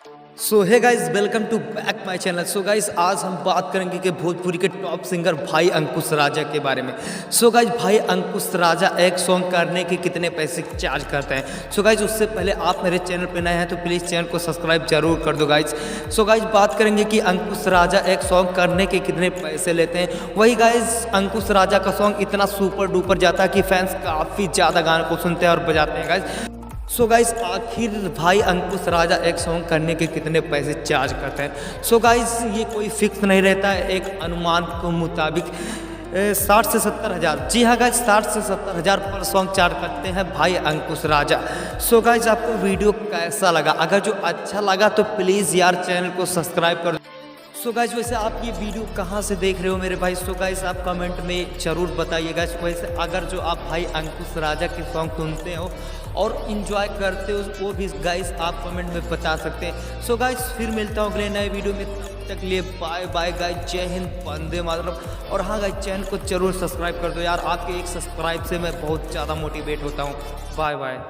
So hey guys, welcome to back my channel. So guys, आज हम बात करेंगे कि भोजपुरी के टॉप सिंगर भाई अंकुश राजा के बारे में। सो गाइस, भाई अंकुश राजा एक सॉन्ग करने के कितने पैसे चार्ज करते हैं। सो गाइस, उससे पहले आप मेरे चैनल पे नए हैं तो प्लीज़ चैनल को सब्सक्राइब जरूर कर दो गाइस। सो गाइस, बात करेंगे कि अंकुश राजा एक सॉन्ग करने के कितने पैसे लेते हैं। वही गाइस, अंकुश राजा का सॉन्ग इतना सुपर डुपर जाता है कि फैंस काफ़ी ज़्यादा गाने को सुनते हैं और बजाते हैं गाइस। सो गाइस, आखिर भाई अंकुश राजा एक सॉन्ग करने के कितने पैसे चार्ज करते हैं। सो गाइस, ये कोई फिक्स नहीं रहता है। एक अनुमान के मुताबिक 60 से 70 हज़ार, जी हाँ गाइस, 60 से 70 हज़ार पर सॉन्ग चार्ज करते हैं भाई अंकुश राजा। सो गाइस, आपको वीडियो कैसा लगा? अगर जो अच्छा लगा तो प्लीज़ यार चैनल को सब्सक्राइब कर। सो गाइस, वैसे आप ये वीडियो कहाँ से देख रहे हो मेरे भाई? सो गाइस, आप कमेंट में ज़रूर बताइएगा। वैसे अगर जो आप भाई अंकुश राजा के सॉन्ग सुनते हो और इन्जॉय करते हो वो भी गाइस आप कमेंट में बता सकते हैं। सो गाइस, फिर मिलता हूँ अगले नए वीडियो में। तब तक लिए बाय बाय गाइस, जय हिंद, वंदे मातरम। और हाँ गाइस, चैनल को जरूर सब्सक्राइब कर दो यार। आपके एक सब्सक्राइब से मैं बहुत ज़्यादा मोटिवेट होता हूँ। Bye bye.